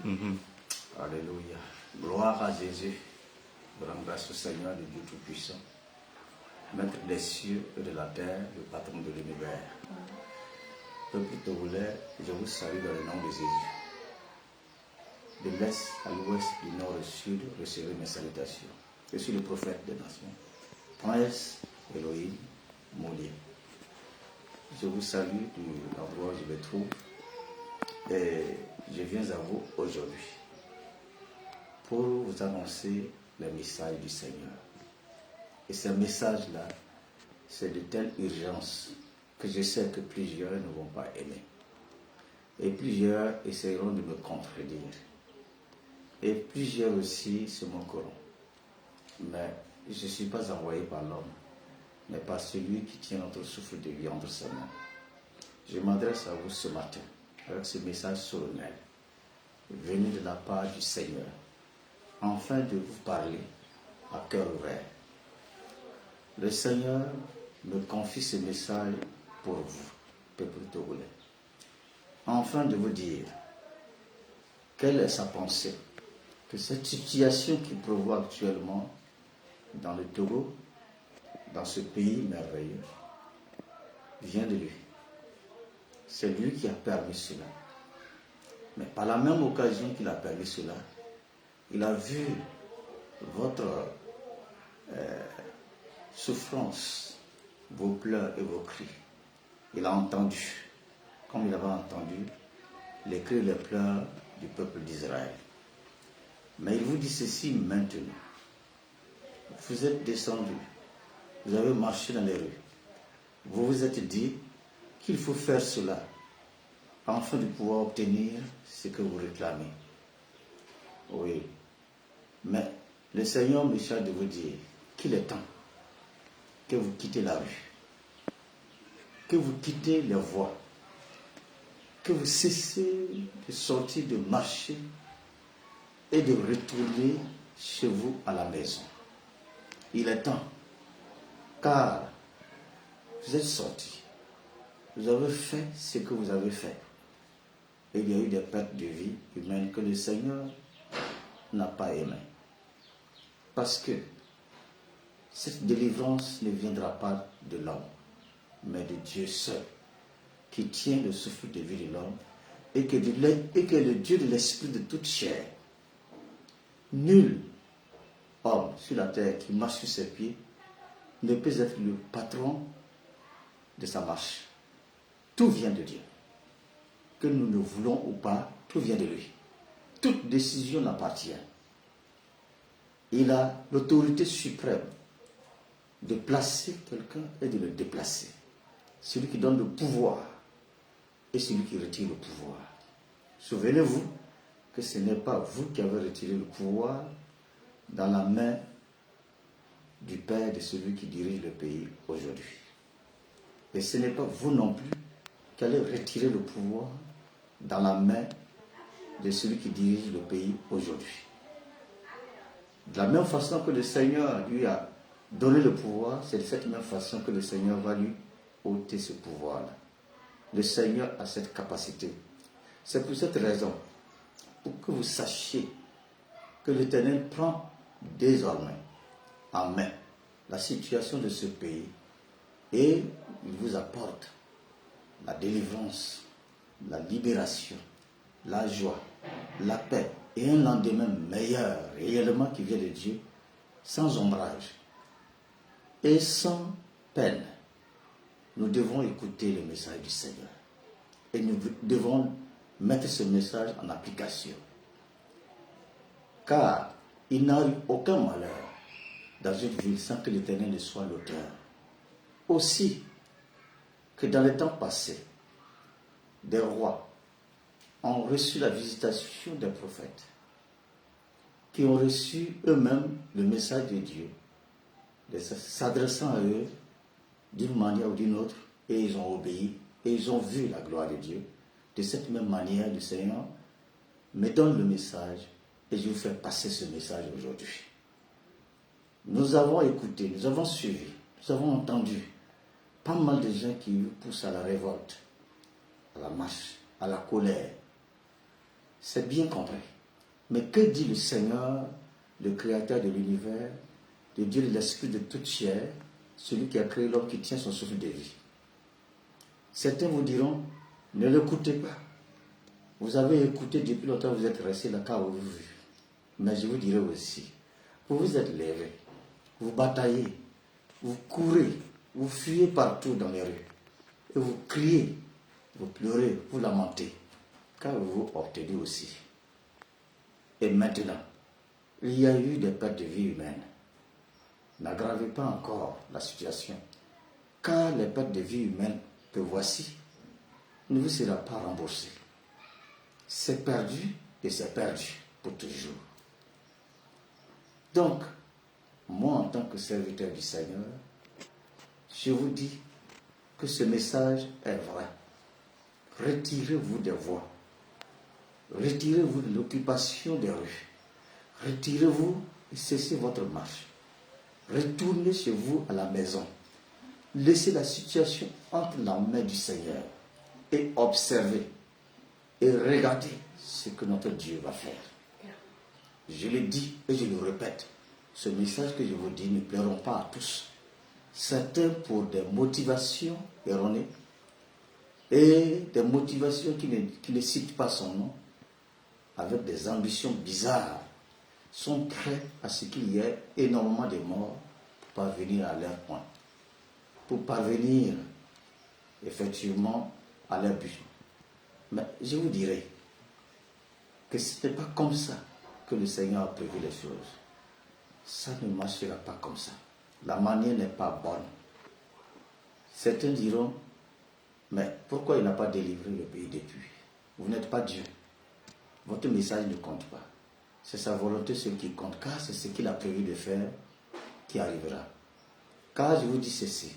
Alléluia. Gloire à Jésus. Je rends grâce au Seigneur, le Dieu Tout-Puissant, Maître des cieux et de la terre, le patron de l'univers. Peuple togolais, je vous salue dans le nom de Jésus. De l'est à l'ouest, du nord au sud, recevez mes salutations. Je suis le prophète des nations. Prince Elohim, Molier. Je vous salue de l'endroit où je me trouve et je viens à vous aujourd'hui pour vous annoncer le message du Seigneur. Et ce message-là, c'est de telle urgence que je sais que plusieurs ne vont pas aimer. Et plusieurs essaieront de me contredire. Et plusieurs aussi se moqueront. Mais je ne suis pas envoyé par l'homme, mais par celui qui tient notre souffle de vie entre ses mains. Je m'adresse à vous ce matin avec ce message solennel, venu de la part du Seigneur, afin de vous parler à cœur ouvert. Le Seigneur me confie ce message pour vous, peuple togolais, afin de vous dire quelle est sa pensée, que cette situation qui prévoit actuellement dans le Togo, dans ce pays merveilleux, vient de lui. C'est lui qui a permis cela. Mais par la même occasion qu'il a permis cela, il a vu votre souffrance, vos pleurs et vos cris. Il a entendu, comme il avait entendu, les cris et les pleurs du peuple d'Israël. Mais il vous dit ceci maintenant. Vous êtes descendu, vous avez marché dans les rues. Vous vous êtes dit qu'il faut faire cela afin de pouvoir obtenir ce que vous réclamez. Oui. Mais le Seigneur me charge de vous dire qu'il est temps que vous quittez la rue, que vous quittez les voies, que vous cessez de sortir, de marcher et de retourner chez vous à la maison. Il est temps, car vous êtes sortis, vous avez fait ce que vous avez fait. Et il y a eu des pertes de vie humaines que le Seigneur n'a pas aimées. Parce que cette délivrance ne viendra pas de l'homme, mais de Dieu seul, qui tient le souffle de vie de l'homme et que le Dieu de l'esprit de toute chair. Nul homme sur la terre qui marche sur ses pieds ne peut être le patron de sa marche. Tout vient de Dieu. Que nous le voulons ou pas, tout vient de lui. Toute décision l'appartient. Il a l'autorité suprême de placer quelqu'un et de le déplacer. Celui qui donne le pouvoir et celui qui retire le pouvoir. Souvenez-vous que ce n'est pas vous qui avez retiré le pouvoir dans la main du Père de celui qui dirige le pays aujourd'hui. Et ce n'est pas vous non plus qui allez retirer le pouvoir dans la main de celui qui dirige le pays aujourd'hui. De la même façon que le Seigneur lui a donné le pouvoir, c'est de cette même façon que le Seigneur va lui ôter ce pouvoir-là. Le Seigneur a cette capacité. C'est pour cette raison, pour que vous sachiez que l'Éternel prend désormais en main la situation de ce pays et il vous apporte la délivrance, la libération, la joie, la paix et un lendemain meilleur réellement qui vient de Dieu, sans ombrage et sans peine. Nous devons écouter le message du Seigneur et nous devons mettre ce message en application. Car il n'arrive aucun malheur dans une ville sans que l'Éternel ne soit l'auteur. Aussi que dans les temps passés, des rois ont reçu la visitation des prophètes, qui ont reçu eux-mêmes le message de Dieu, s'adressant à eux d'une manière ou d'une autre, et ils ont obéi, et ils ont vu la gloire de Dieu. De cette même manière, le Seigneur me donne le message, et je vous fais passer ce message aujourd'hui. Nous avons écouté, nous avons suivi, nous avons entendu pas mal de gens qui poussent à la révolte, à la marche, à la colère. C'est bien compris. Mais que dit le Seigneur, le Créateur de l'univers, le Dieu de l'esprit de toute chair, celui qui a créé l'homme qui tient son souffle de vie? Certains vous diront, ne l'écoutez pas. Vous avez écouté depuis longtemps, vous êtes resté là car vous vu. Mais je vous dirai aussi, vous vous êtes levé, vous bataillez, vous courez, vous fuyez partout dans les rues, et vous criez, vous pleurez, vous lamentez, car vous obtenez aussi. Et maintenant, il y a eu des pertes de vie humaine. N'aggravez pas encore la situation, car les pertes de vie humaine que voici ne vous sera pas remboursé. C'est perdu et c'est perdu pour toujours. Donc, moi en tant que serviteur du Seigneur, je vous dis que ce message est vrai. Retirez-vous des voies. Retirez-vous de l'occupation des rues. Retirez-vous et cessez votre marche. Retournez chez vous à la maison. Laissez la situation entre la main du Seigneur et observez et regardez ce que notre Dieu va faire. Je le dis et je le répète, ce message que je vous dis ne plairont pas à tous. Certains pour des motivations erronées et des motivations qui ne citent pas son nom, avec des ambitions bizarres, sont prêts à ce qu'il y ait énormément de morts pour parvenir à leur point, pour parvenir effectivement à leur but. Mais je vous dirai que ce n'est pas comme ça que le Seigneur a prévu les choses. Ça ne marchera pas comme ça. La manière n'est pas bonne. Certains diront, mais pourquoi il n'a pas délivré le pays depuis? Vous n'êtes pas Dieu. Votre message ne compte pas. C'est sa volonté ce qui compte, car c'est ce qu'il a prévu de faire qui arrivera. Car je vous dis ceci,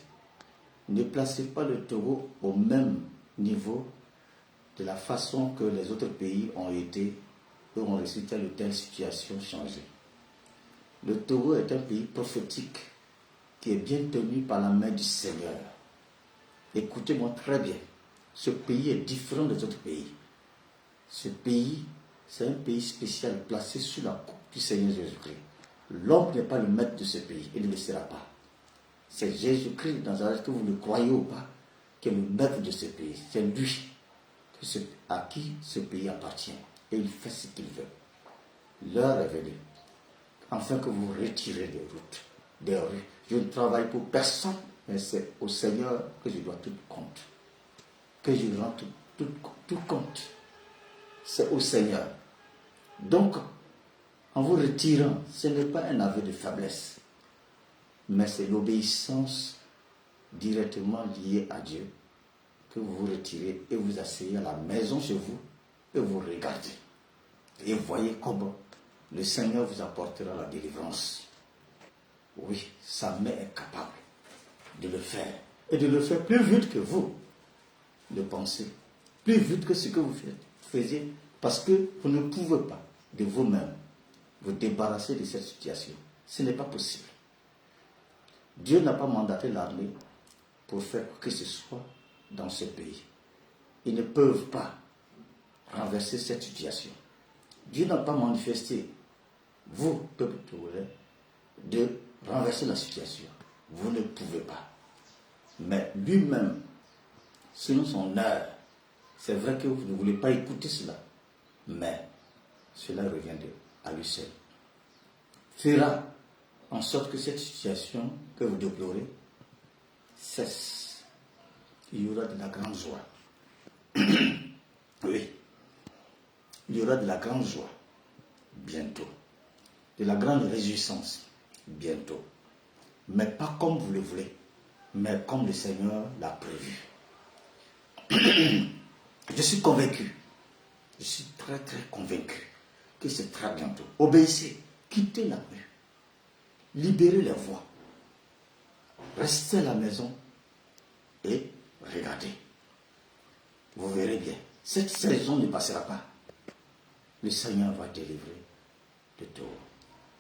ne placez pas le Togo au même niveau de la façon que les autres pays ont été et ont reçu telle ou telle situation changée. Le Togo est un pays prophétique qui est bien tenu par la main du Seigneur. Écoutez-moi très bien, ce pays est différent des autres pays. Ce pays, c'est un pays spécial placé sous la coupe du Seigneur Jésus-Christ. L'homme n'est pas le maître de ce pays, il ne le sera pas. C'est Jésus-Christ de Nazareth, que vous le croyez ou pas, qui est le maître de ce pays. C'est lui à qui ce pays appartient. Et il fait ce qu'il veut. L'heure est venue, afin que vous retirez des routes, des rues. Je ne travaille pour personne, mais c'est au Seigneur que je dois tout compte. Que je rends tout compte. C'est au Seigneur. Donc, en vous retirant, ce n'est pas un aveu de faiblesse, mais c'est l'obéissance directement liée à Dieu que vous vous retirez et vous asseyez à la maison chez vous et vous regardez. Et voyez comment le Seigneur vous apportera la délivrance. Oui, sa main est capable de le faire. Et de le faire plus vite que vous le pensez. Plus vite que ce que vous faisiez. Parce que vous ne pouvez pas de vous-même vous débarrasser de cette situation. Ce n'est pas possible. Dieu n'a pas mandaté l'armée pour faire quoi que ce soit dans ce pays. Ils ne peuvent pas renverser cette situation. Dieu n'a pas manifesté, vous, peuple togolais, de renverser la situation. Vous ne pouvez pas. Mais lui-même, selon son heure, c'est vrai que vous ne voulez pas écouter cela, mais cela revient à lui seul. Fera en sorte que cette situation que vous déplorez cesse. Il y aura de la grande joie. Oui. Il y aura de la grande joie bientôt. De la grande réjouissance bientôt. Mais pas comme vous le voulez, mais comme le Seigneur l'a prévu. Je suis convaincu. Je suis très très convaincu que c'est très bientôt. Obéissez. Quittez la rue. Libérez les voies. Restez à la maison et regardez. Vous verrez bien. Cette saison ne passera pas. Le Seigneur va délivrer de tout.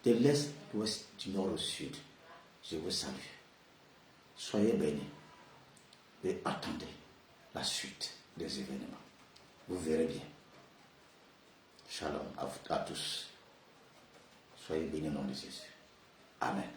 De l'est, de l'ouest, du nord au sud. Je vous salue. Soyez bénis et attendez la suite des événements. Vous verrez bien. Shalom à tous. Soyez bénis au nom de Jésus. Amen.